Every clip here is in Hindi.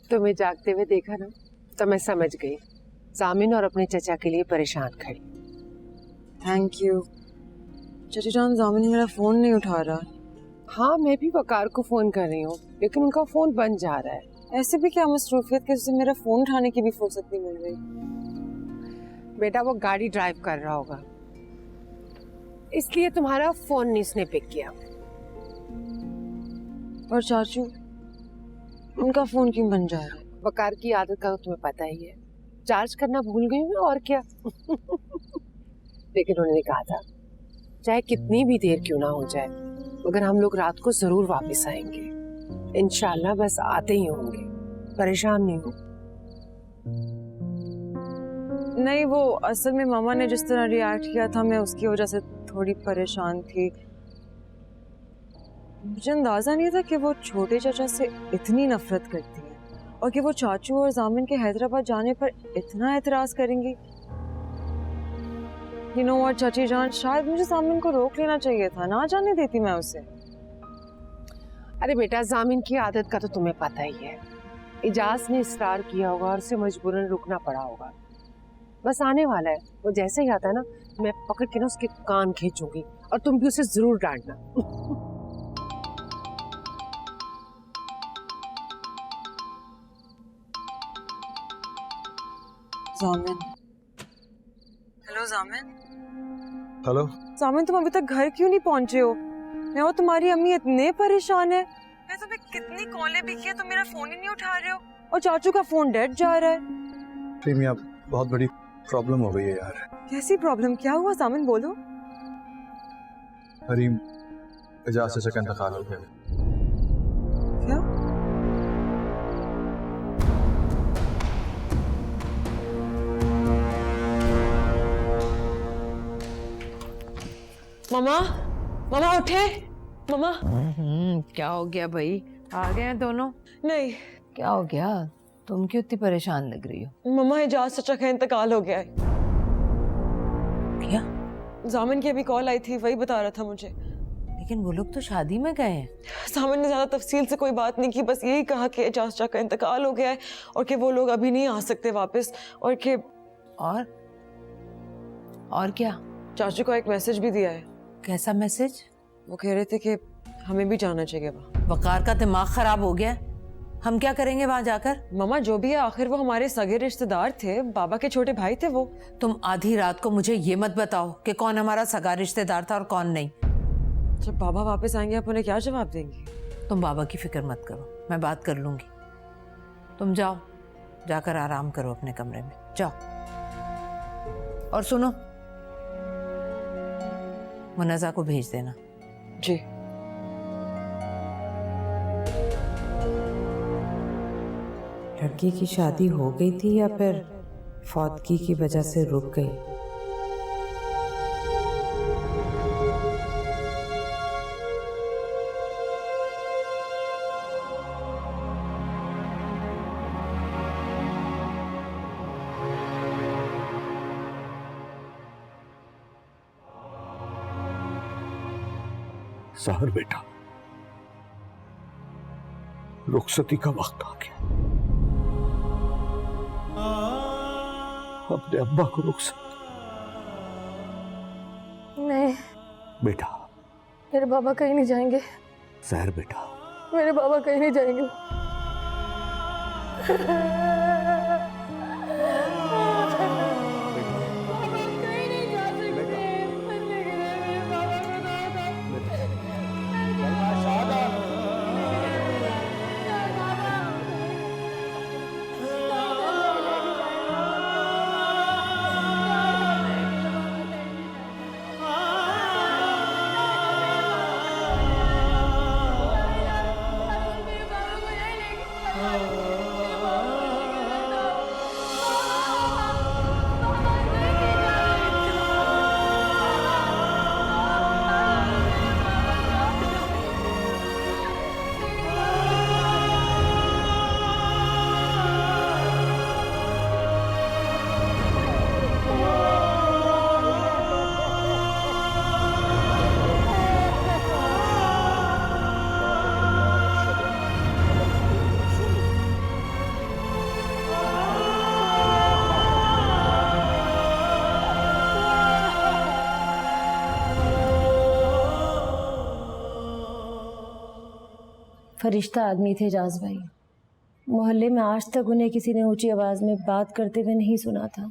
तुम्हें जागते हुए देखा ना तो मैं समझ गई, जामिन और अपने चचा के लिए परेशान खड़ी। Thank you. चाची जान, जामिन मेरा फोन नहीं उठा रहा। हाँ, मैं भी वकार को फोन कर रही हूँ लेकिन उनका फोन बंद जा रहा है। ऐसे भी क्या मसरूफियत कि उसे मेरा फोन उठाने की भी फुर्सत नहीं मिल रही। बेटा वो गाड़ी ड्राइव कर रहा होगा, इसलिए तुम्हारा फोन नहीं उसने पिक किया। और चाचू, उनका फोन क्यों बन जा रहा है? वकार की आदत का तो तुम्हें पता ही है, चार्ज करना भूल गई हूँ और क्या। लेकिन उन्होंने कहा था चाहे कितनी भी देर क्यों ना हो जाए मगर हम लोग रात को जरूर वापस आएंगे इंशाल्लाह। बस आते ही होंगे, परेशान नहीं हो। नहीं, वो असल में मामा ने जिस तरह रिएक्ट किया था मैं उसकी वजह से थोड़ी परेशान थी। मुझे अंदाजा नहीं था कि वो छोटे चाचा से इतनी नफरत करती है और कि वो चाचू और जामिन के हैदराबाद जाने पर इतना एतराज करेंगी। यू नो व्हाट चाची जान, शायद मुझे जामिन को रोक लेना चाहिए था, ना जाने देती मैं उसे। अरे बेटा, जामिन की आदत का तो तुम्हें पता ही है। इजाज ने इसरार किया होगा और उसे मजबूरन रुकना पड़ा होगा। बस आने वाला है, वो जैसे ही आता है ना मैं पकड़ के ना उसके कान खींचूंगी और तुम भी उसे जरूर डांटना। जामिन। हेलो जामिन। हेलो जामिन, तुम अभी तक घर क्यों नहीं पहुंचे हो? मैं और तुम्हारी अम्मी इतने परेशान है। मैं तुम्हें कितनी कॉलें भी की, तुम मेरा फोन ही नहीं उठा रहे हो और चाचू का फोन डेड जा रहा है। प्रीमिया, बहुत बड़ी प्रॉब्लम हो गई है यार। कैसी प्रॉब्लम? क्या हुआ जामिन, बोलो। हरीम एजाज से का इंतकाल हो गया। क्या? मामा, मामा उठे। मामा। क्या हो गया भाई? आ गए हैं दोनों? नहीं। क्या हो गया? तुम क्यों इतनी परेशान लग रही हो? मामा, एजाज चाचा का इंतकाल हो गया है। क्या? जामिन की अभी कॉल आई थी, वही बता रहा था मुझे। लेकिन वो लोग तो शादी में गए हैं। जामिन ने ज्यादा तफसील से कोई बात नहीं की, बस यही कहा कि एजाज चाचा का इंतकाल हो गया है और कि वो लोग अभी नहीं आ सकते वापस और कि और क्या? चाचू को एक मैसेज भी दिया है। कैसा मैसेज? वो कह रहे थे कि हमें भी जाना चाहिए वहाँ। वकार का दिमाग खराब हो गया, हम क्या करेंगे वहां जाकर? मामा, जो भी है आखिर वो हमारे सगे रिश्तेदार थे, बाबा के छोटे भाई थे वो। तुम आधी रात को मुझे ये मत बताओ कि कौन हमारा सगा रिश्तेदार था और कौन नहीं। जब बाबा वापस आएंगे आप उन्हें क्या जवाब देंगे? तुम बाबा की फिक्र मत करो, मैं बात कर लूंगी। तुम जाओ, जाकर आराम करो अपने कमरे में, जाओ। और सुनो, मुन्नज़ा को भेज देना। जी। लड़की की शादी हो गई थी या फिर फौतगी की वजह से रुक गई? सहर बेटा, रुखसती का वक्त आ गया। अपने अब्बा को रुखसत। नहीं बेटा, मेरे बाबा कहीं नहीं जाएंगे। सहर बेटा, मेरे बाबा कहीं नहीं जाएंगे। फरिश्ता आदमी थे एजाज भाई। मोहल्ले में आज तक उन्हें किसी ने ऊंची आवाज में बात करते हुए नहीं सुना था।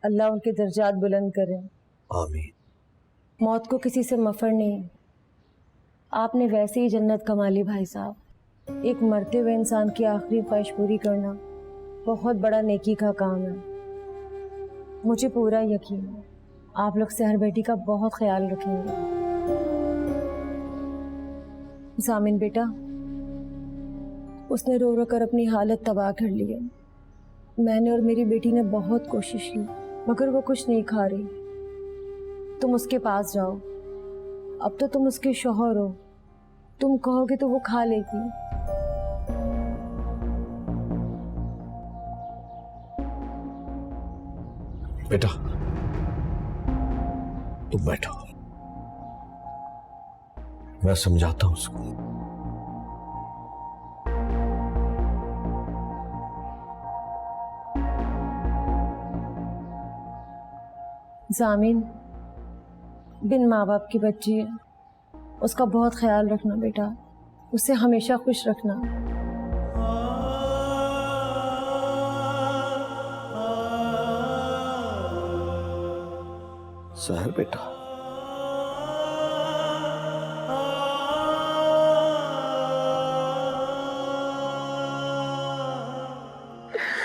अल्लाह उनके दर्जात बुलंद करे। आमीन। मौत को किसी से मफर नहीं। आपने वैसे ही जन्नत कमा ली भाई साहब। एक मरते हुए इंसान की आखिरी ख्वाहिश पूरी करना बहुत बड़ा नेकी का काम है। मुझे पूरा यकीन है आप लोग सहर बेटी का बहुत ख्याल रखेंगे। जामिन बेटा, उसने रो रो कर अपनी हालत तबाह कर ली है। मैंने और मेरी बेटी ने बहुत कोशिश की मगर वो कुछ नहीं खा रही। तुम उसके पास जाओ, अब तो तुम उसके शौहर हो, तुम कहोगे तो वो खा लेगी। बेटा तुम बैठो, मैं समझाता हूं उसको। जामिन बिन माँ बाप की बच्ची है, उसका बहुत ख्याल रखना बेटा, उसे हमेशा खुश रखना। सहर बेटा,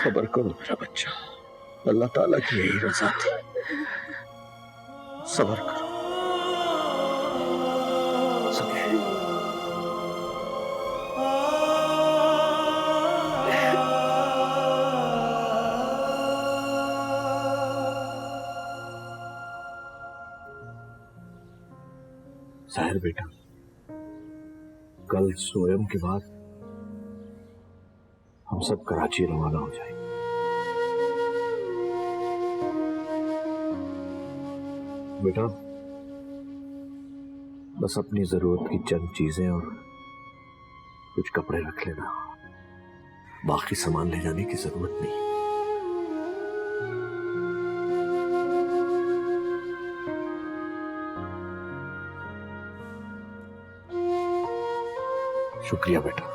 सब्र करो मेरा बच्चा, अल्लाह ताला की यही रज़ा थी। सब्र करो। सहर बेटा, कल सोयम के बाद हम सब कराची रवाना हो जाएंगे। बेटा बस अपनी जरूरत की चंद चीजें और कुछ कपड़े रख लेना, बाकी सामान ले जाने की जरूरत नहीं। शुक्रिया बेटा।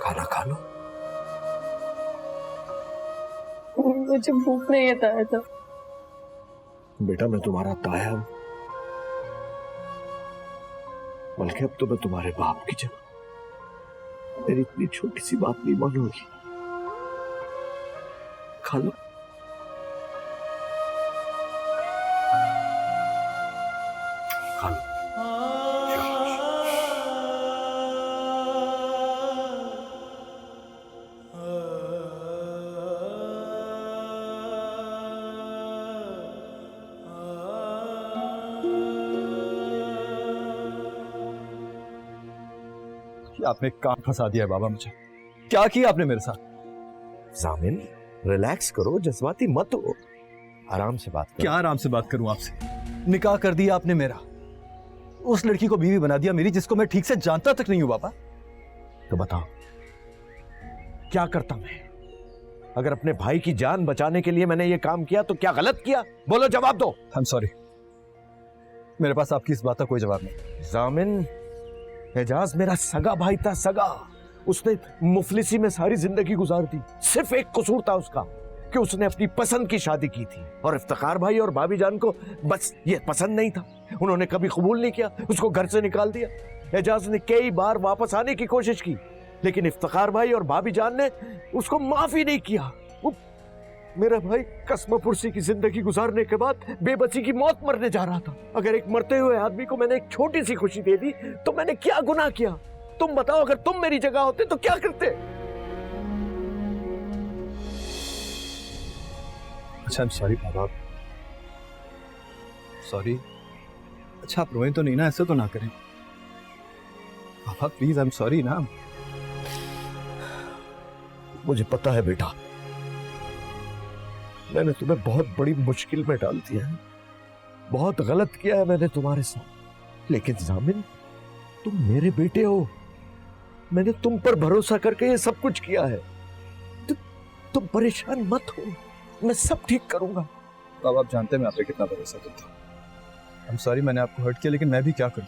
खाना खा लो। मुझे भूख नहीं है ताया। बेटा मैं तुम्हारा ताया हूं, बल्कि अब तो मैं तुम्हारे बाप की जगह मेरी इतनी छोटी सी बात नहीं मानोगी। खा लो। खा लो। आपने काम फंसा दिया है बाबा मुझे। क्या किया आपने मेरे साथ? जामिन रिलैक्स करो, जज्बाती मत हो, आराम से बात करो। क्या आराम से बात करूं आपसे? निकाह कर दिया आपने मेरा, उस लड़की को बीवी बना दिया मेरी, जिसको मैं ठीक से जानता तक नहीं हूं बाबा। तो बताओ क्या करता मैं? अगर अपने भाई की जान बचाने के लिए मैंने ये काम किया तो क्या गलत किया? बोलो, जवाब दो। आई एम सॉरी, मेरे पास आपकी इस बात का कोई जवाब नहीं। जामिन एजाज मेरा सगा भाई था, सगा। उसने मुफलिसी में सारी जिंदगी गुजार दी। सिर्फ एक कसूर था उसका कि उसने अपनी पसंद की शादी की थी, और इफ्तिखार भाई और भाभी जान को बस ये पसंद नहीं था। उन्होंने कभी कबूल नहीं किया, उसको घर से निकाल दिया। एजाज ने कई बार वापस आने की कोशिश की, लेकिन इफ्तिखार भाई और भाभी जान ने उसको माफ ही नहीं किया। मेरा भाई कसम पुरसी की जिंदगी गुजारने के बाद बेबसी की मौत मरने जा रहा था। अगर एक मरते हुए आदमी को मैंने एक छोटी सी खुशी दे दी तो मैंने क्या गुनाह किया? तुम बताओ, अगर तुम मेरी जगह होते तो क्या करते? अच्छा, I am sorry Baba, sorry. अच्छा आप रोएं तो नहीं ना, ऐसे तो ना करें बाबा, प्लीज। आई एम सॉरी ना। मुझे पता है बेटा, मैंने तुम्हें बहुत बड़ी मुश्किल में डाल दिया है, बहुत गलत किया है मैंने तुम्हारे साथ। लेकिन जामिन तुम मेरे बेटे हो, मैंने तुम पर भरोसा करके ये सब कुछ किया है। तुम परेशान मत हो, मैं सब ठीक करूंगा। अब आप जानते हैं मैं आप पे कितना भरोसा करता हूँ। I'm sorry मैंने आपको हर्ट किया, लेकिन मैं भी क्या करूँ।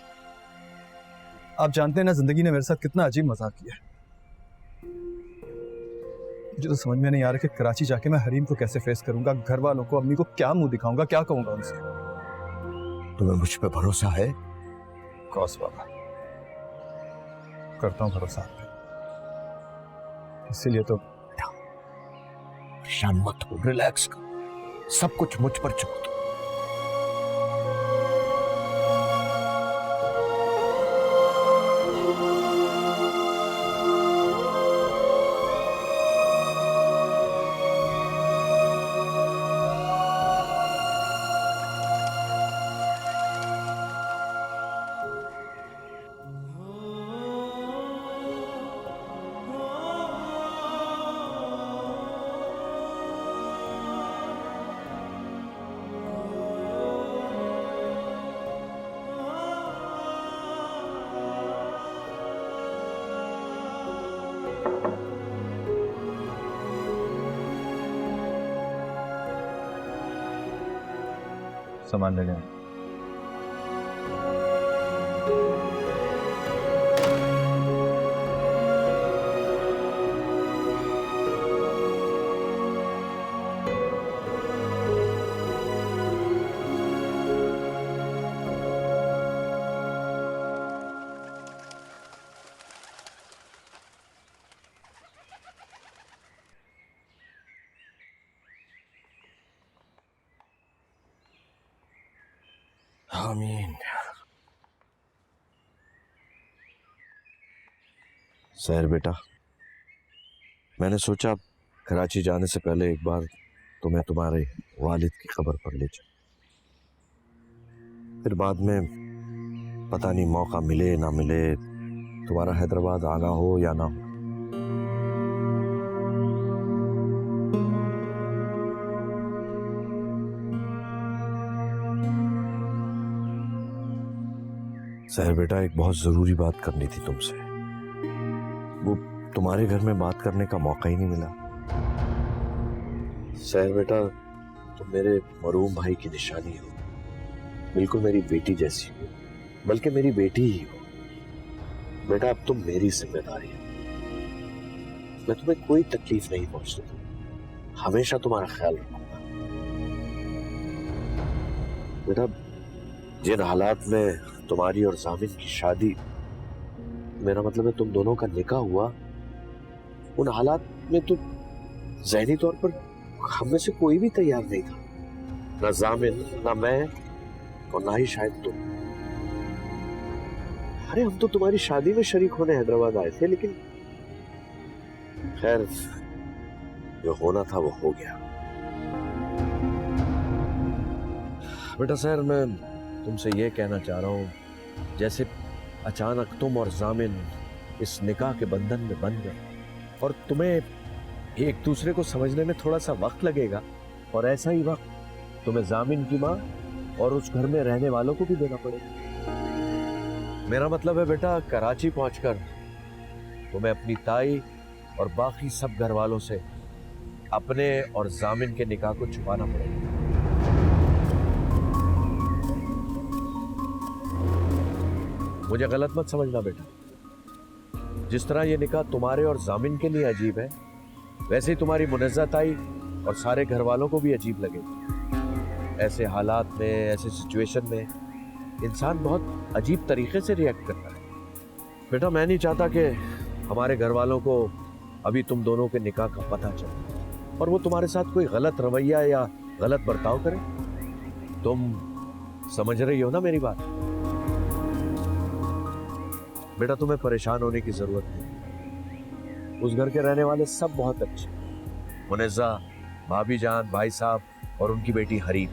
आप जानते हैं ना जिंदगी ने मेरे साथ कितना अजीब मजाक किया है। मुझे तो समझ में नहीं आ रहा कि कराची जाके मैं हरीम को कैसे फेस करूंगा, घर वालों को, अम्मी को क्या मुंह दिखाऊंगा, क्या कहूंगा उनसे। तुम्हें मुझ पे भरोसा है? कौस बाबा, करता हूँ भरोसा आप पे, इसीलिए तो। परेशान मत हो, रिलैक्स करो, सब कुछ मुझ पर छोड़ दो। सामान लेने आए। आमीन। सहर बेटा, मैंने सोचा कराची जाने से पहले एक बार तुम्हें तुम्हारे वालिद की खबर पर ले जाऊं। फिर बाद में पता नहीं मौका मिले ना मिले, तुम्हारा हैदराबाद आना हो या ना हो। सहर बेटा, एक बहुत जरूरी बात करनी थी तुमसे। वो तुम्हारे घर में बात करने का मौका ही नहीं मिला। सहर बेटा, तुम मेरे मरूम भाई की निशानी हो, बिल्कुल मेरी बेटी जैसी हो, बल्कि मेरी बेटी ही हो। बेटा, अब तुम मेरी जिम्मेदारी हो। मैं तुम्हें कोई तकलीफ नहीं पहुंचने दूंगा, हमेशा तुम्हारा ख्याल रखूंगा। बेटा, जिन हालात में तुम्हारी और जामिन की शादी, मेरा मतलब है तुम दोनों का निकाह हुआ, उन हालात में तो ज़हनी तौर पर हम में से कोई भी तैयार नहीं था, ना जामिन, ना मैं, और ना ही शायद तुम। अरे हम तो तुम्हारी शादी में शरीक होने हैदराबाद आए थे, लेकिन खैर जो होना था वो हो गया। बेटा सर, मैं तुमसे ये कहना चाह रहा हूँ, जैसे अचानक तुम और जामिन इस निकाह के बंधन में बंध गए और तुम्हें एक दूसरे को समझने में थोड़ा सा वक्त लगेगा, और ऐसा ही वक्त तुम्हें जामिन की माँ और उस घर में रहने वालों को भी देना पड़ेगा। मेरा मतलब है बेटा, कराची पहुंचकर तुम्हें अपनी ताई और बाकी सब घर वालों से अपने और जामिन के निकाह को छुपाना पड़ेगा। मुझे गलत मत समझना बेटा, जिस तरह ये निकाह तुम्हारे और जामिन के लिए अजीब है, वैसे ही तुम्हारी मुनज़्ज़ा ताई और सारे घर वालों को भी अजीब लगेगा। ऐसे हालात में, ऐसे सिचुएशन में इंसान बहुत अजीब तरीके से रिएक्ट करता है। बेटा, मैं नहीं चाहता कि हमारे घर वालों को अभी तुम दोनों के निकाह का पता चले और वो तुम्हारे साथ कोई गलत रवैया या गलत बर्ताव करे। तुम समझ रही हो ना मेरी बात? बेटा, तुम्हें परेशान होने की जरूरत नहीं। उस घर के रहने वाले सब बहुत अच्छे, मुनज़्ज़ा, भाभी जान, भाई साहब और उनकी बेटी हरीम,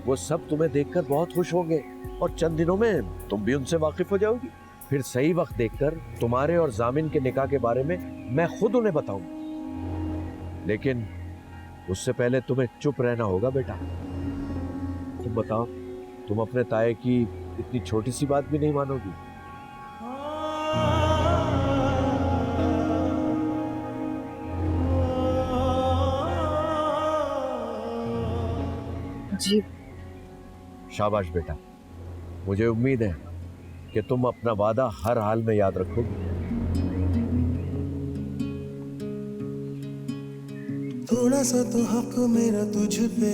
वो सब तुम्हें देखकर बहुत खुश होंगे और चंद दिनों में तुम भी उनसे वाकिफ हो जाओगी। फिर सही वक्त देखकर तुम्हारे और जामिन के निकाह के बारे में मैं खुद उन्हें बताऊंगा, लेकिन उससे पहले तुम्हें चुप रहना होगा। बेटा, तुम बताओ, तुम अपने ताए की इतनी छोटी सी बात भी नहीं मानोगी? जी शाबाश बेटा, मुझे उम्मीद है कि तुम अपना वादा हर हाल में याद रखोगे। थोड़ा सा तो हक मेरा तुझ पे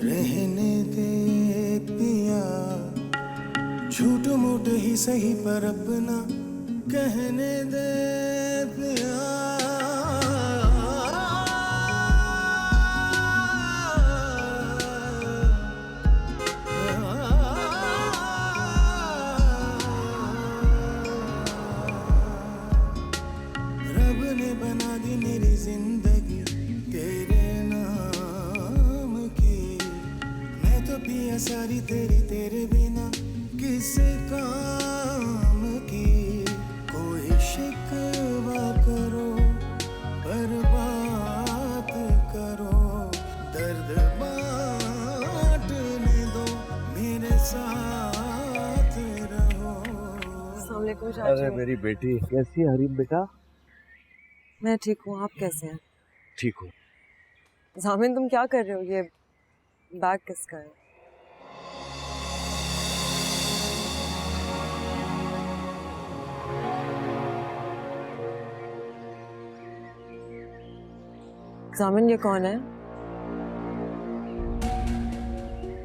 रहने दे पिया, झूठ मूठ ही सही पर अपना कहने दे पिया। रब ने बना दी मेरी जिंदगी तेरे नाम की, मैं तो पिया सारी तेरी तेरे बिना किस काम की। कोई शिकवा करो पर बात करो, दर्द बांटने दो मेरे साथ रहो। अस्सलाम वालेकुम अरे चाचू। मेरी बेटी, कैसी है हरीम बेटा? मैं ठीक हूँ, आप कैसे हैं? ठीक हूँ। जामिन तुम क्या कर रहे हो? ये बैग किसका है? जामिन ये कौन है?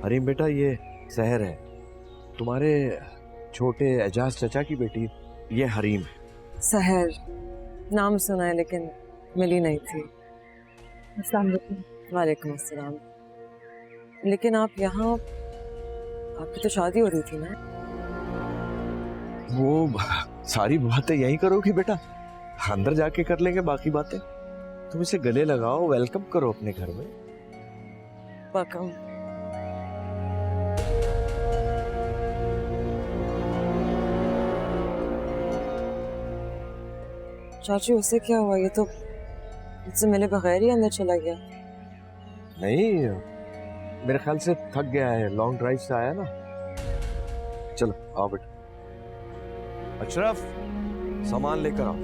हरीम बेटा, ये सहर है, तुम्हारे छोटे एजाज चचा की बेटी। ये हरीम है। सहर नाम सुना है लेकिन मिली नहीं थी। अस्सलाम वालेकुम। वालेकुम अस्सलाम। लेकिन आप यहाँ, आपकी तो शादी हो रही थी ना? वो सारी बातें यहीं करोगी बेटा, अंदर जाके कर लेंगे बाकी बातें। तुम इसे गले लगाओ, वेलकम करो अपने घर में। वेलकम। चाचू उससे क्या हुआ? ये तो मुझसे मिले बगैर ही अंदर चला गया। नहीं, मेरे ख्याल से थक गया है, लॉन्ग ड्राइव से आया ना। चलो आओ बेटा। अशरफ, सामान लेकर आओ।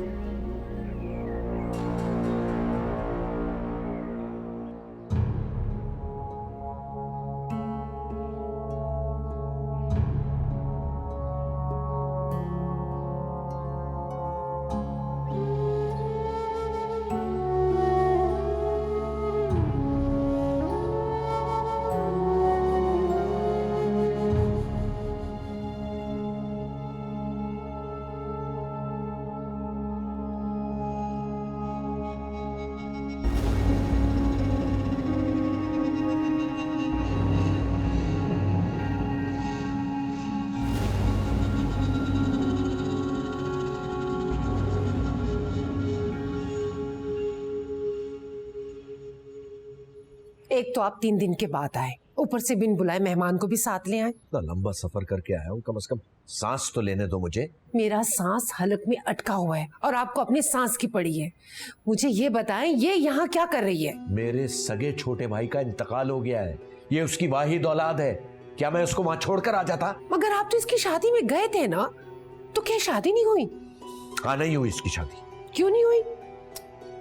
एक तो आप 3 दिन के बाद आए, ऊपर से बिन बुलाए मेहमान को भी साथ ले आए। इतना लंबा सफर करके आया हूँ, कम से कम सांस तो लेने दो मुझे। मेरा सांस हलक में अटका हुआ है और आपको अपनी सांस की पड़ी है। मुझे ये बताएं, ये यहाँ क्या कर रही है? मेरे सगे छोटे भाई का इंतकाल हो गया है, ये उसकी वाहिद औलाद है। क्या मैं उसको वहां छोड़कर आ जाता? मगर आप तो इसकी शादी में गए थे ना, तो क्या शादी नहीं हुई? हाँ, नहीं हुई इसकी शादी। क्यों नहीं हुई?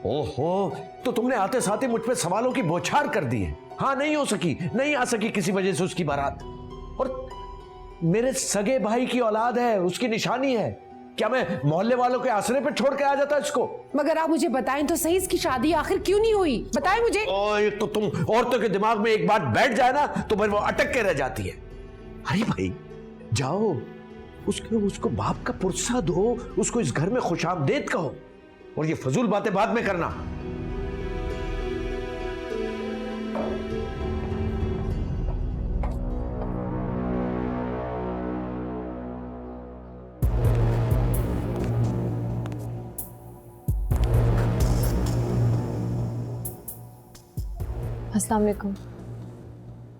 ओहो, तो तुमने आते साथ ही मुझ पे सवालों की बौछार कर दी है। हाँ, नहीं हो सकी, नहीं आ सकी किसी वजह से उसकी बारात। और मेरे सगे भाई की औलाद है, उसकी निशानी है। क्या मैं मोहल्ले वालों के आसरे पे छोड़ के आ जाता इसको? मगर आप मुझे बताएं तो सही, इसकी शादी आखिर क्यों नहीं हुई? बताएं मुझे। ओए, तो तुम औरतों के दिमाग में एक बात बैठ जाए ना तो फिर वो अटक के रह जाती है। अरे भाई, जाओ उसको बाप का पुरसा दो, उसको इस घर में खुशामदीद कहो, और ये फजूल बातें बाद में करना। अस्सलाम वालेकुम।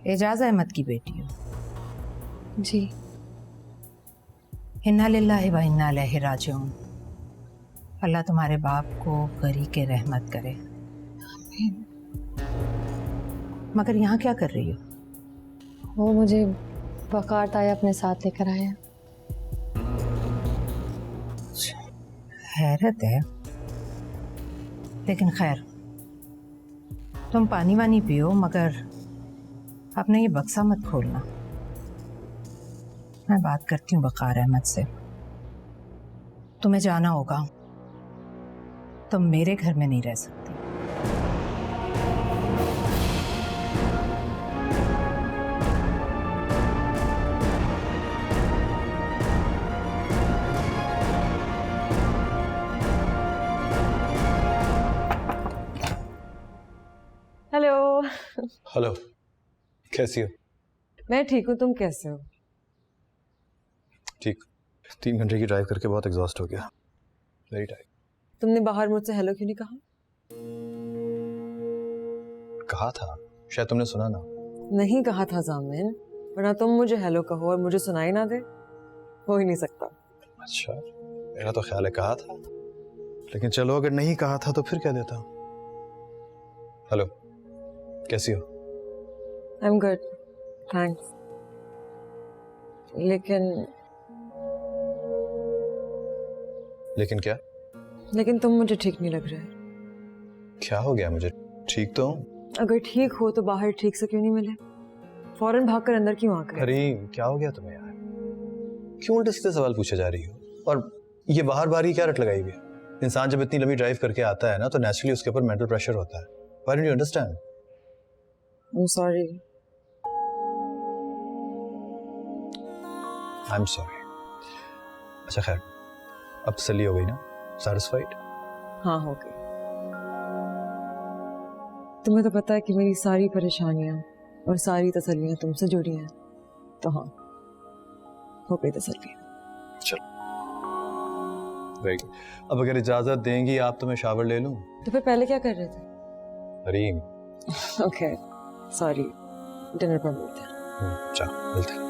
एजाज अहमद की बेटी हो? जी। इन्ना लिल्लाहि व इन्ना इलैहि राजिऊन। अल्लाह तुम्हारे बाप को गरी के रहमत करे। मगर यहाँ क्या कर रही हो? वो मुझे वकार ताया अपने साथ लेकर आया। हैरत है, लेकिन खैर, तुम पानी वानी पियो, मगर आपने ये बक्सा मत खोलना। मैं बात करती हूँ वक़ार अहमद से। तुम्हें जाना होगा, तुम मेरे घर में नहीं रह सकती। हेलो। हेलो, कैसी हो? मैं ठीक हूँ, तुम कैसे हो? ठीक। 3 घंटे की ड्राइव करके बहुत एग्जॉस्ट हो गया, वेरी टायर्ड। तुमने बाहर मुझसे हेलो क्यों नहीं कहा? कहा था, शायद तुमने सुना ना। नहीं कहा था जामिन, वरना तुम मुझे हेलो कहो और मुझे सुनाई ना दे, हो ही नहीं सकता। अच्छा, मेरा तो ख्याल है कहा था, लेकिन चलो अगर नहीं कहा था तो फिर कह देता। हेलो, कैसी हो? I am good, thanks. लेकिन क्या? लेकिन तुम मुझे ठीक नहीं लग रहे। क्या हो गया मुझे? ठीक तो हूँ। अगर ठीक हो तो बाहर ठीक से क्यों नहीं मिले? फौरन भागकर अंदर क्यों आ गए? करीम, क्या हो गया तुम्हें यार? क्यों उल्टे सीधे सवाल पूछे जा रही हो? और ये बाहर बाहर ही क्या रट लगाई हुई है? इंसान जब इतनी लंबी ड्राइव करके आता है ना तो नेचुरली उसके ऊपर मेंटल प्रेशर होता है। Why don't you understand? I'm sorry. I'm sorry. अच्छा खैर, अब तसल्ली हो गई ना? Satisfied? हाँ, हो गई। तुम्हें तो पता है कि मेरी सारी परेशानियां और सारी तसल्लियां तुमसे जुड़ी हैं, तो हाँ, हो गई तसल्ली। चलो, वेरी गुड। अब अगर इजाजत देंगी आप तो मैं शावर ले लूं? तो फिर पहले क्या कर रहे थे? करीम। ओके, सॉरी, डिनर पर मिलते हैं। चलो, मिलते हैं।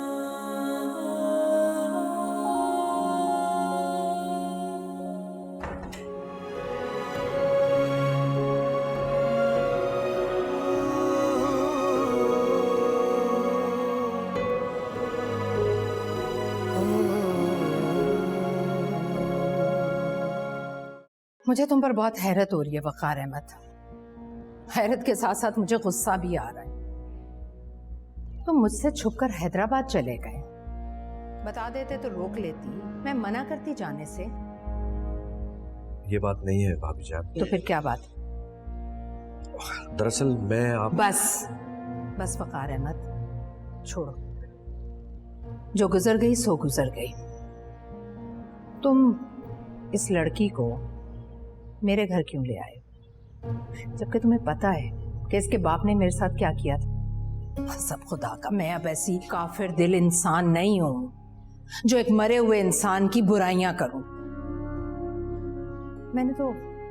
मुझे तुम पर बहुत हैरत हो रही है वक़ार अहमद। हैरत के साथ साथ मुझे गुस्सा भी आ रहा है। तुम मुझसे छुपकर हैदराबाद चले गए, बता देते तो रोक लेती, मैं मना करती जाने से। ये बात नहीं है भाभी जान। तो फिर क्या बात? दरअसल मैं आप बस वक़ार अहमद, छोड़ो। जो गुजर गई सो गुजर गई। तुम इस लड़की को मेरे घर क्यों ले आए, जबकि तुम्हें पता है कि इसके बाप ने मेरे साथ क्या किया था? सब खुदा का, मैं अब ऐसी काफिर दिल इंसान नहीं हूं जो एक मरे हुए इंसान की बुराइयां करूं। मैंने तो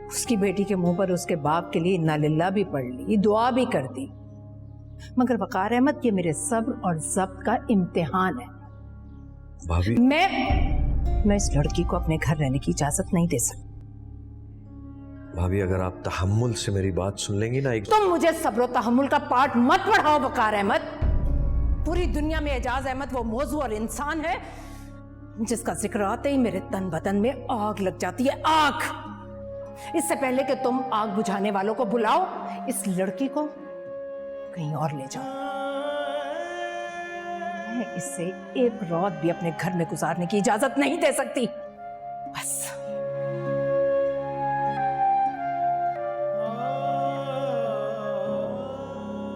उसकी बेटी के मुंह पर उसके बाप के लिए इन्ना लिल्लाह भी पढ़ ली, दुआ भी कर दी, मगर वक़ार अहमद ये मेरे सब्र और ज़ब्त का इम्तिहान है। भाभी, मैं इस लड़की को अपने घर रहने की इजाजत नहीं दे सकती। भाभी अगर आप तहम्मुल से मेरी बात सुन लेंगी ना तुम मुझे सब्र और तहम्मुल का पाठ मत पढ़ाओ वक़ार अहमद। पूरी दुनिया में एजाज अहमद वो मौजू और इंसान है जिसका जिक्र आते ही मेरे तन बदन में आग लग जाती है, आग। इससे पहले कि तुम आग बुझाने वालों को बुलाओ, इस लड़की को कहीं और ले जाओ। मैं इससे एक रात भी अपने घर में गुजारने की इजाजत नहीं दे सकती। बस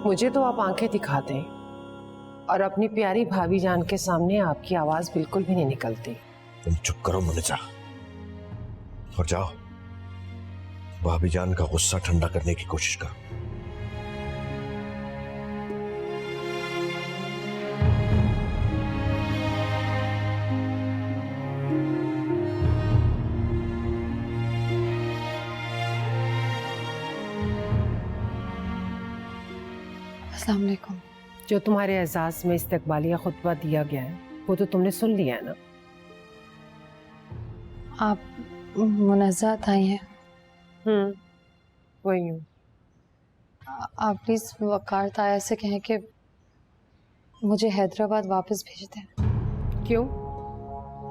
मुझे तो आप आंखें दिखाते हैं और अपनी प्यारी भाभी जान के सामने आपकी आवाज बिल्कुल भी नहीं निकलती। तुम चुप करो मुनिजा और जाओ भाभी जान का गुस्सा ठंडा करने की कोशिश करो। अस्सलाम वालेकुम। जो तुम्हारे एजाज में इस्तकबालिया खुतबा दिया गया है वो तो तुमने सुन लिया है ना? आप मुनज़्ज़ात आई हैं? वही हूँ। आप प्लीज़ वक़ार ताया से कहें कि मुझे हैदराबाद वापस भेज दें। क्यों?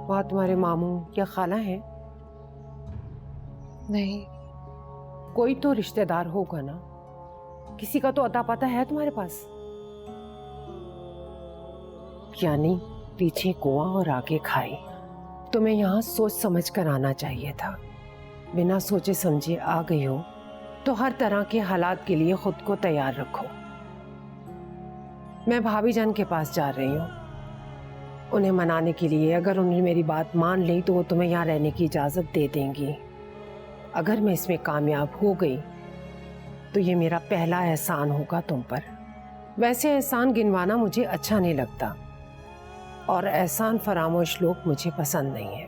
वहाँ तुम्हारे मामू या खाला हैं? नहीं, कोई तो रिश्तेदार होगा ना, किसी का तो अता पता है तुम्हारे पास। यानी पीछे कुआं और आगे खाई। तुम्हें यहाँ सोच समझ कर आना चाहिए था। बिना सोचे समझे आ गई हो तो हर तरह के हालात के लिए खुद को तैयार रखो। मैं भाभी जान के पास जा रही हूँ उन्हें मनाने के लिए। अगर उन्होंने मेरी बात मान ली तो वो तुम्हें यहाँ रहने की इजाज़त दे देंगी। अगर मैं इसमें कामयाब हो गई तो ये मेरा पहला एहसान होगा तुम पर। वैसे एहसान गिनवाना मुझे अच्छा नहीं लगता और एहसान फरामोश लोग मुझे पसंद नहीं है।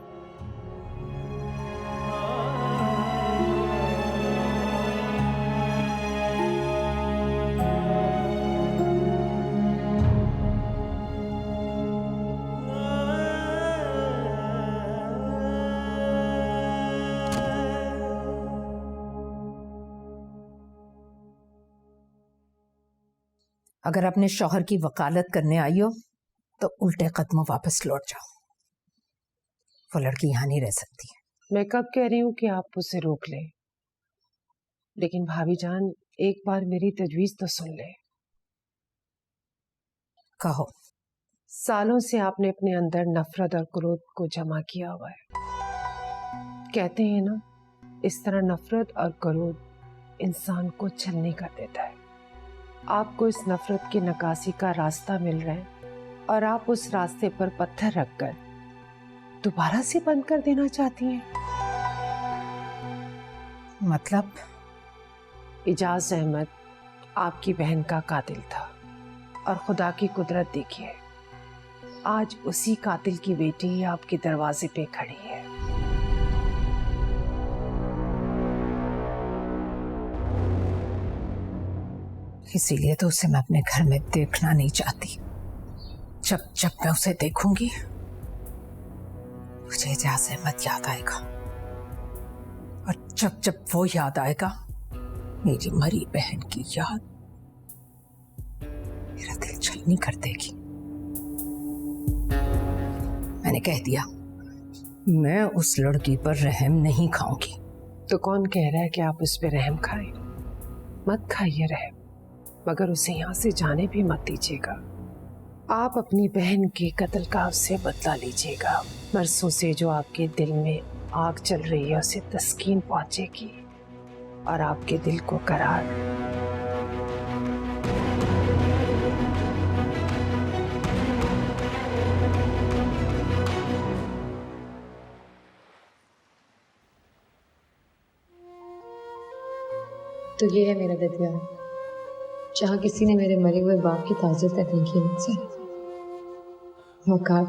अगर अपने शौहर की वकालत करने आई हो तो उल्टे कदमों वापस लौट जाओ। वो लड़की यहाँ नहीं रह सकती। मैं कब कह रही हूँ कि आप उसे रोक लें, लेकिन भाभी जान एक बार मेरी तजवीज़ तो सुन ले। कहो। सालों से आपने अपने अंदर नफरत और क्रोध को जमा किया हुआ है। कहते हैं ना, इस तरह नफरत और क्रोध इंसान को छलनी कर देता है। आपको इस नफरत की नकासी का रास्ता मिल रहा है और आप उस रास्ते पर पत्थर रखकर दोबारा से बंद कर देना चाहती हैं। मतलब? इजाज अहमद आपकी बहन का कातिल था और खुदा की कुदरत देखिए, आज उसी कातिल की बेटी आपके दरवाजे पे खड़ी है। इसीलिए तो उसे मैं अपने घर में देखना नहीं चाहती। जब जब मैं उसे देखूंगी मुझे एजाज अहमद याद आएगा और जब जब वो याद आएगा मेरी मरी बहन की याद मेरा दिल छलनी कर देगी। मैंने कह दिया, मैं उस लड़की पर रहम नहीं खाऊंगी। तो कौन कह रहा है कि आप उस पर रहम खाएं? मत खाइए रहम, मगर उसे यहाँ से जाने भी मत दीजिएगा। आप अपनी बहन के कत्ल का उससे बदला लीजिएगा। बरसों से जो आपके दिल में आग चल रही है उसे तस्कीन पहुंचेगी और आपके दिल को करार। तो ये है मेरा दतिया, जहाँ किसी ने मेरे मरे हुए बाप की ताज़ियत तक नहीं की मुझसे। वकार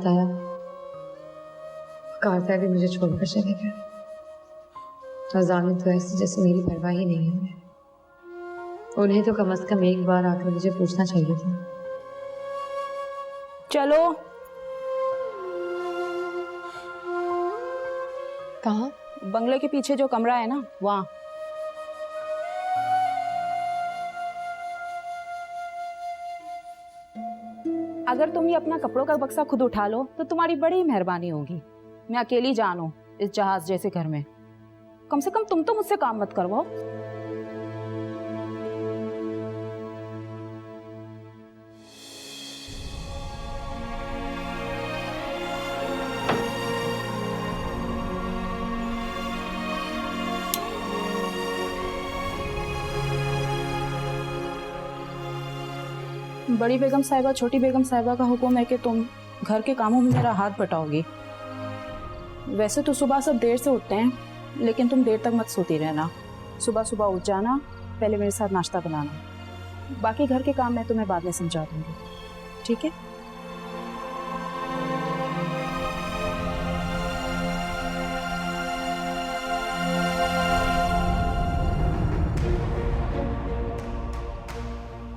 ताया भी मुझे छोड़कर चले गए और जामिन तो ऐसे जैसे मेरी परवाह ही नहीं है। उन्हें तो कम से कम एक बार आकर मुझे पूछना चाहिए था। चलो। कहाँ? बंगले के पीछे जो कमरा है ना, वहाँ। अगर तुम ये अपना कपड़ों का बक्सा खुद उठा लो तो तुम्हारी बड़ी मेहरबानी होगी। मैं अकेली जान हूं इस जहाज जैसे घर में। कम से कम तुम तो मुझसे काम मत करवाओ। बड़ी बेगम साहिबा छोटी बेगम साहिबा का हुक्म है कि तुम घर के कामों में मेरा हाथ बटाओगी। वैसे तो सुबह सब देर से उठते हैं, लेकिन तुम देर तक मत सोती रहना। सुबह सुबह उठ जाना, पहले मेरे साथ नाश्ता बनाना। बाकी घर के काम मैं तुम्हें बाद में समझा दूंगी, ठीक है?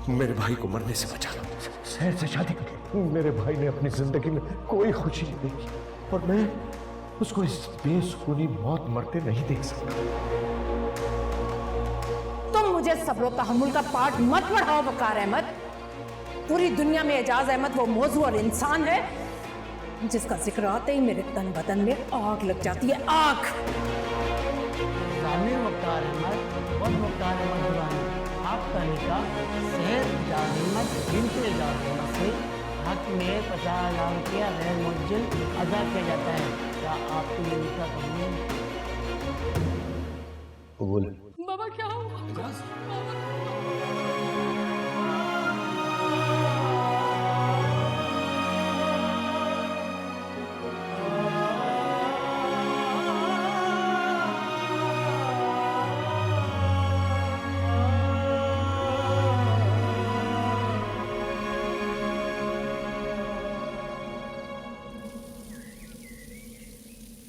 मेरे भाई को मरने से बचा लो, शहर से शादी कर लो। मेरे भाई ने अपनी जिंदगी में कोई खुशी नहीं देखी और मैं उसको इस बेसुकूनी मौत मरते नहीं देख सकता। तुम मुझे सब्र तहम्मुल का पाठ मत पढ़ाओ वकार अहमद। पूरी दुनिया में एजाज अहमद वो मौजू और इंसान है जिसका जिक्र आते ही मेरे तन बदन में आग लग जाती है, आग। वकार अहमद आपका निकाह शहर एजाज अहमद बिनते एजाज अहमद से हक में 50,000 रुपया गैर मुअज्जल अदा किया जाता है। क्या आपको ये लिखा कबूल? कबूल। बाबा क्या हुआ?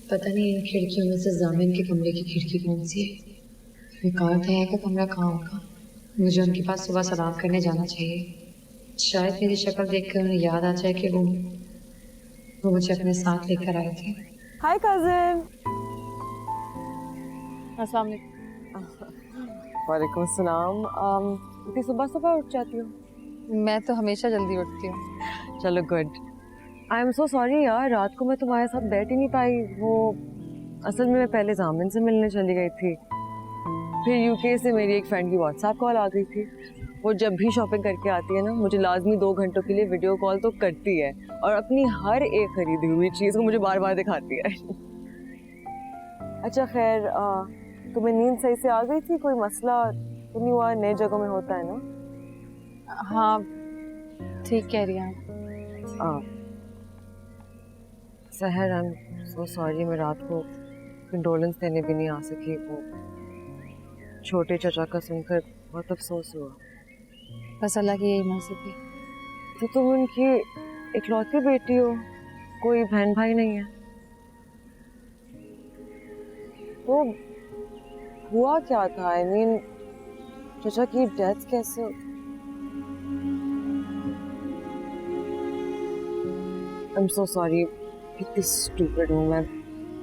पता नहीं इन खिड़कियों में से जामिन के कमरे की खिड़की कौन सी है। रिकॉर्ड है का कमरा कहाँ होगा। मुझे उनके पास सुबह सलाम करने जाना चाहिए। शायद मेरी शक्ल देखकर उन्हें याद आ जाए कि वो मुझे अपने साथ लेकर आए थे। हाय कजिन। अस्सलाम वालेकुम। वालेकुम अस्सलाम। इतनी सुबह सुबह उठ जाती हो? मैं तो हमेशा जल्दी उठती हूँ। चलो good. I am so sorry यार, रात को मैं तुम्हारे साथ बैठ ही नहीं पाई। वो असल में मैं पहले जामिन से मिलने चली गई थी, फिर यूके से मेरी एक फ्रेंड की व्हाट्सएप कॉल आ गई थी। वो जब भी शॉपिंग करके आती है ना, मुझे लाजमी 2 घंटों के लिए वीडियो कॉल तो करती है और अपनी हर एक खरीदी हुई चीज़ को मुझे बार बार दिखाती है। अच्छा खैर, तुम्हें नींद सही से आ गई थी? कोई मसला तो नहीं हुआ? नई जगह में होता है ना। हाँ ठीक कह रही हैं। सहर, आई एम सो सॉरी, मैं रात को कंडोलेंस देने भी नहीं आ सकी। वो छोटे चाचा का सुनकर बहुत अफसोस हुआ। बस अल्लाह की यही मर्जी थी। तो तुम उनकी इकलौती बेटी हो, कोई बहन भाई नहीं है? तो हुआ क्या था? आई मीन चाचा की डेथ कैसे हो? आई एम सो सॉरी, कितनी स्टूपिड हूँ मैं।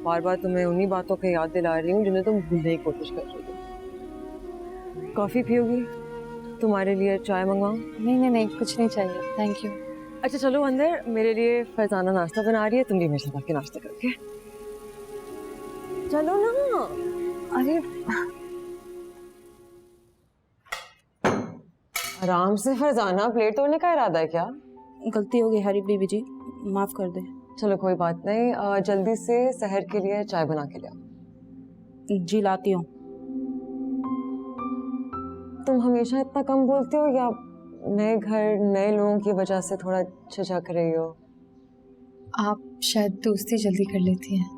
बार बार तुम्हें उन्हीं बातों की याद दिला रही हूँ जिन्हें तुम भूलने की कोशिश कर रही हो। कॉफ़ी पियोगी? तुम्हारे लिए चाय मंगवाऊँ? नहीं कुछ नहीं चाहिए, थैंक यू। अच्छा चलो अंदर, मेरे लिए फैजाना नाश्ता बना रही है, तुम भी मेरे साथ आके नाश्ता करके चलो ना। अरे आराम से फरजाना, प्लेट तोड़ने का इरादा है क्या? गलती हो गई हरी बीबी जी, माफ कर दे। चलो कोई बात नहीं, जल्दी से सहर के लिए चाय बना के ले आओ। जी लाती हूँ। तुम हमेशा इतना कम बोलते हो या नए घर नए लोगों की वजह से थोड़ा झिझक रही हो? आप शायद दोस्ती जल्दी कर लेती हैं।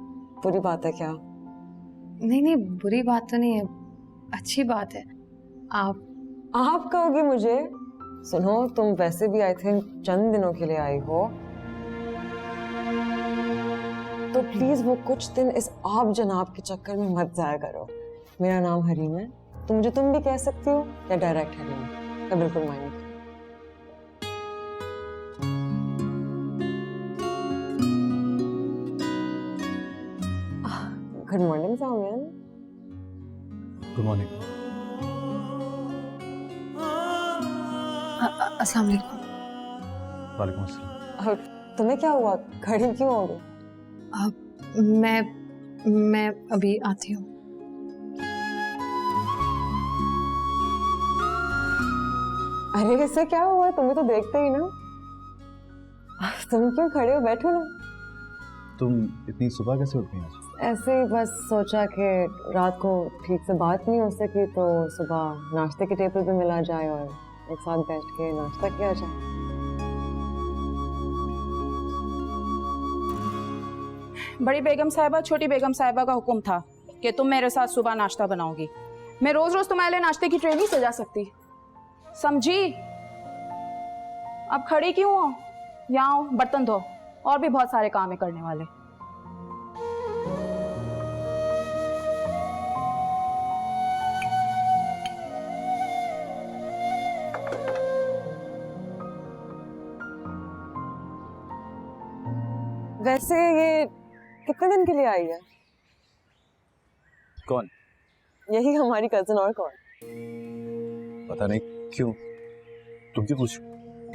बुरी बात है क्या? नहीं बुरी बात तो नहीं है, अच्छी बात है। आप कहोगी मुझे? सुनो, तुम वैसे भी आई थिंक चंद दिनों के लिए आई हो, तो प्लीज वो कुछ दिन इस आप जनाब के चक्कर में मत जाया करो। मेरा नाम हरीम है, तो मुझे तुम भी कह सकती हो या डायरेक्ट हरीम, मैं बिल्कुल माइंड नहीं। Good morning Samiyan. Good morning. अस्सलाम वालेकुम। वालेकुम अस्सलाम। तुम्हें क्या हुआ? खड़ी क्यों हो गई? मैं अभी आती हूँ। अरे इससे क्या हुआ? तुम्हें तो देखते ही ना। तुम क्यों खड़े हो? बैठो ना। तुम इतनी सुबह कैसे उठ गई आज? ऐसे ही बस सोचा कि रात को ठीक से बात नहीं हो सकी, तो सुबह नाश्ते के टेबल पे मिला जाए और एक साथ बैठ के नाश्ता किया जाए। बड़ी बेगम साहिबा छोटी बेगम साहिबा का हुक्म था कि तुम मेरे साथ सुबह नाश्ता बनाओगी। मैं रोज रोज तुम्हारे लिए नाश्ते की ट्रे नहीं सजा सकती, समझी? अब खड़ी क्यों हो? यहाँ आओ, बर्तन धो, और भी बहुत सारे काम है करने वाले। वैसे ये कितने दिन के लिए आई है? कौन? यही हमारी कजिन, और कौन? पता नहीं क्यों, तुम क्यों पूछ?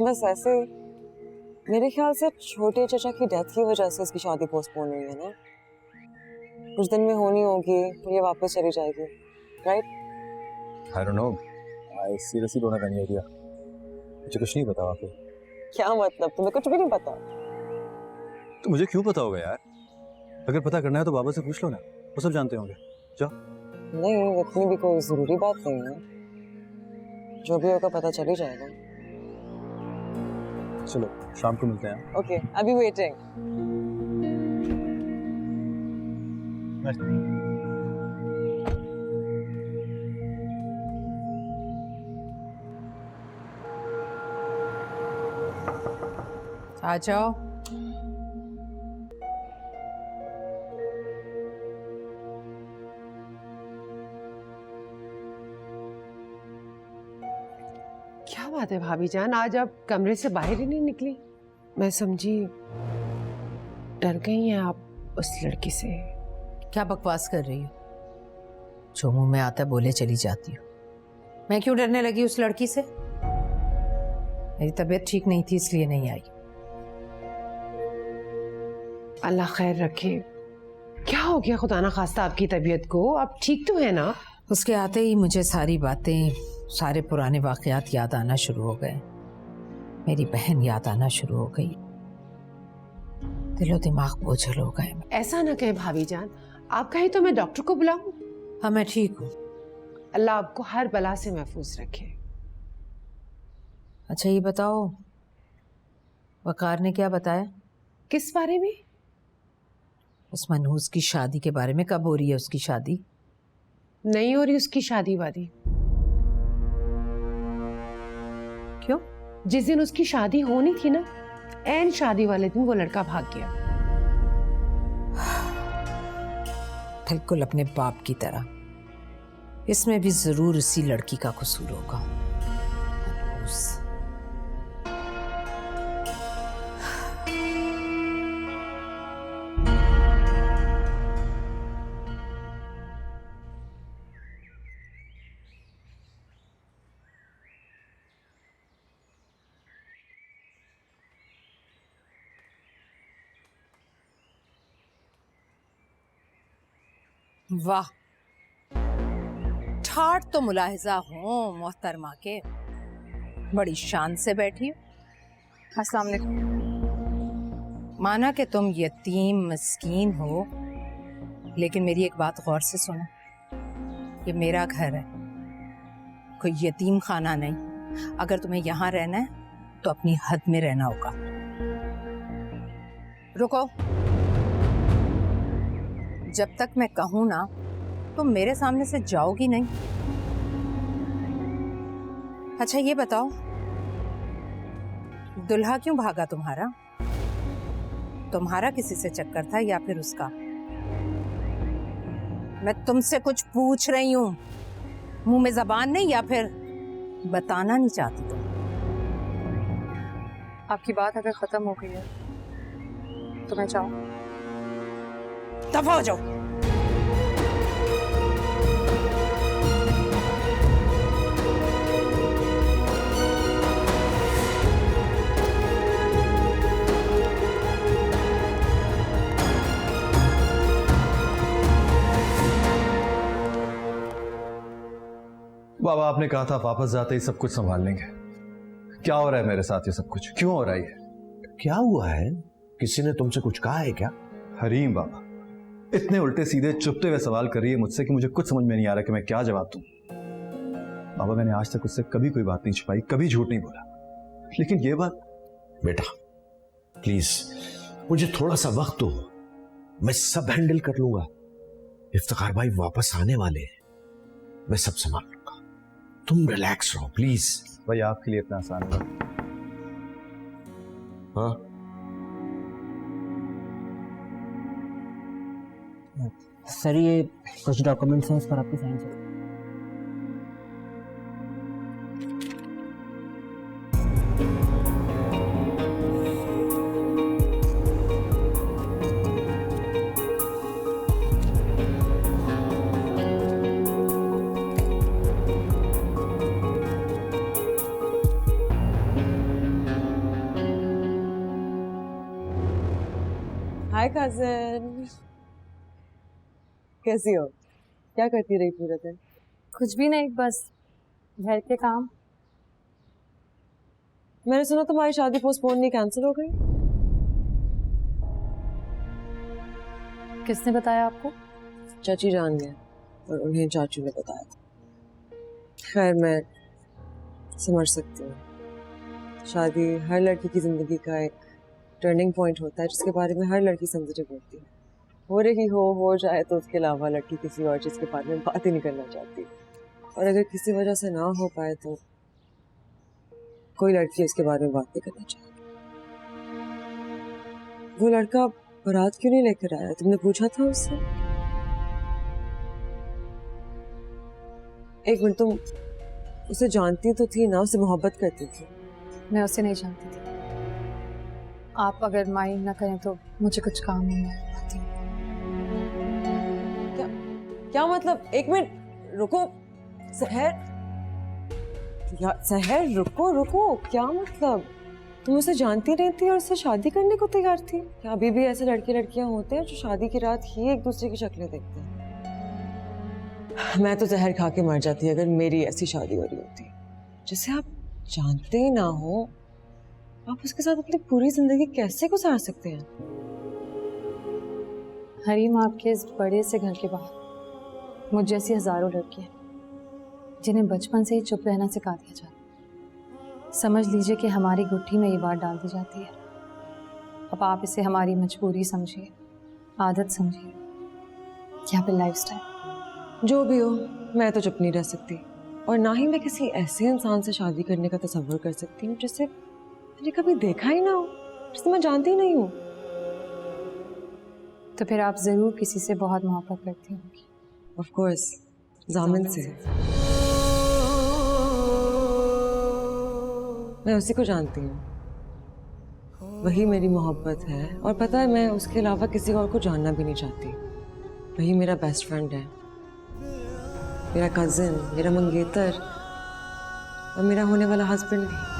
बस ऐसे ही। मेरे ख्याल से छोटे चाचा की डेथ की वजह से इसकी शादी पोस्टपोन हुई है ना। कुछ दिन में होनी होगी, फिर ये वापस चली जाएगी, right? I don't know, I seriously don't have any idea. मुझे कुछ नहीं पता वाकई। क्या मतलब, तुम्हें कुछ भी नहीं पता? तो मुझे क्यों पता होगा यार? अगर पता करना है तो बाबा से पूछ लो ना, वो सब जानते होंगे। जाओ। नहीं, इतनी भी कोई जरूरी बात नहीं है, जो भी होगा पता चल ही जाएगा। चलो शाम को मिलते हैं। ओके, अभी वेटिंग। आ जाओ। क्या बात है भाभी जान, आज आप कमरे से बाहर ही नहीं निकली? मैं समझी डर गई हैं आप उस लड़की से। क्या बकवास कर रही हो? जो मुंह में आता बोले चली जाती हो। मैं क्यों डरने लगी उस लड़की से? मेरी तबीयत ठीक नहीं थी इसलिए नहीं आई। अल्लाह खैर रखे। क्या हो गया खुदा ना खास्ता आपकी तबीयत को? आप ठीक तो है ना? उसके आते ही मुझे सारी बातें, सारे पुराने वाकयात याद आना शुरू हो गए। मेरी बहन याद आना शुरू हो गई। दिलो दिमाग बोझल हो गए। ऐसा ना कहे भाभी जान, आप कहे तो मैं डॉक्टर को बुलाऊं? हाँ, मैं ठीक हूँ। अल्लाह आपको हर बला से महफूज रखे। अच्छा ये बताओ, वकार ने क्या बताया? किस बारे में? उस मनहूस की शादी के बारे में। कब हो रही है उसकी शादी? नहीं हो रही उसकी शादी वादी। क्यों? जिस दिन उसकी शादी होनी थी ना, ऐन शादी वाले दिन वो लड़का भाग गया। बिल्कुल अपने बाप की तरह। इसमें भी जरूर उसी लड़की का कसूर होगा। मनहूस। वाह, ठाठ तो मुलाहिजा हो मोहतरमा के। बड़ी शान से बैठी हो। अस्सलाम वालेकुम। माना कि तुम यतीम मस्कीन हो, लेकिन मेरी एक बात गौर से सुनो। ये मेरा घर है, कोई यतीम खाना नहीं। अगर तुम्हें यहाँ रहना है तो अपनी हद में रहना होगा। रुको, जब तक मैं कहूं ना तुम मेरे सामने से जाओगी नहीं। अच्छा ये बताओ, दुल्हा क्यों भागा तुम्हारा? तुम्हारा किसी से चक्कर था या फिर उसका? मैं तुमसे कुछ पूछ रही हूं, मुंह में जबान नहीं, या फिर बताना नहीं चाहती तुम? आपकी बात अगर खत्म हो गई है तो मैं जाऊं? दफा हो जाओ। बाबा आपने कहा था वापस जाते ही सब कुछ संभाल लेंगे। क्या हो रहा है मेरे साथ? ये सब कुछ क्यों हो रहा है? क्या हुआ है? किसी ने तुमसे कुछ कहा है क्या? हरीम बाबा इतने उल्टे सीधे चुपते हुए सवाल कर रही है मुझसे कि मुझे कुछ समझ में नहीं आ रहा कि मैं क्या जवाब दूं। बाबा मैंने आज तक उससे कभी कोई बात नहीं छुपाई, कभी झूठ नहीं बोला, लेकिन ये बात। बेटा प्लीज मुझे थोड़ा सा वक्त दो, मैं सब हैंडल कर लूंगा। इफ्तिखार भाई वापस आने वाले हैं, मैं सब संभाल लूंगा। तुम रिलैक्स रहो प्लीज। भाई आपके लिए इतना आसान होगा? हाँ सर, ये कुछ डॉक्यूमेंट्स हैं, इस पर आपकी साइन चाहिए। हाय कजन, कैसी हो? क्या करती रही पूरे दिन? कुछ भी नहीं, बस घर के काम। मैंने सुना तुम्हारी शादी पोस्टपोन नहीं कैंसिल हो गई। किसने बताया आपको? चाची जान गए और उन्हें चाचू ने बताया। खैर मैं समझ सकती हूँ, शादी हर लड़की की जिंदगी का एक टर्निंग पॉइंट होता है जिसके बारे में हर लड़की सेंसिटिव होती है। हो रही हो जाए तो उसके अलावा लड़की किसी और चीज़ के बारे में बात ही नहीं करना चाहती, और अगर किसी वजह से ना हो पाए तो कोई लड़की उसके बारे में बात नहीं करना चाहती। वो लड़का बारात क्यों नहीं लेकर आया? तुमने पूछा था उससे? एक मिनट, तुम उसे जानती तो थी ना, उसे मोहब्बत करती थी? मैं उसे नहीं जानती थी। आप अगर माइंड ना करें तो मुझे कुछ काम है, मैं आती हूँ। क्या मतलब? एक मिनट रुको सहर, सहर रुको, क्या मतलब? तुम उसे जानती नहीं थी और उससे शादी करने को तैयार थी? क्या अभी भी ऐसे लड़कियां होते हैं जो शादी की रात ही एक दूसरे की शक्लें देखते हैं? मैं तो जहर खा के मर जाती अगर मेरी ऐसी शादी हो रही होती। जिसे आप जानते ही ना हो, आप उसके साथ अपनी पूरी जिंदगी कैसे गुजार सकते हैं? हरीम, आपके इस बड़े से घर के बाहर मुझ जैसी हजारों लड़कियां जिन्हें बचपन से ही चुप रहना सिखा दिया जाता। समझ लीजिए कि हमारी गुट्ठी में ये बात डाल दी जाती है। अब आप इसे हमारी मजबूरी समझिए, आदत समझिए या फिर लाइफस्टाइल। जो भी हो, मैं तो चुप नहीं रह सकती, और ना ही मैं किसी ऐसे इंसान से शादी करने का तसव्वुर कर सकती हूँ जिसे मैंने कभी देखा ही ना हो, जिसे मैं जानती नहीं हूँ। तो फिर आप जरूर किसी से बहुत मोहब्बत करती होंगी। ऑफ कोर्स, जामिन से। मैं उसी को जानती हूँ, वही मेरी मोहब्बत है, और पता है मैं उसके अलावा किसी और को जानना भी नहीं चाहती। वही मेरा बेस्ट फ्रेंड है, मेरा कजिन, मेरा मंगेतर और मेरा होने वाला हस्बैंड भी।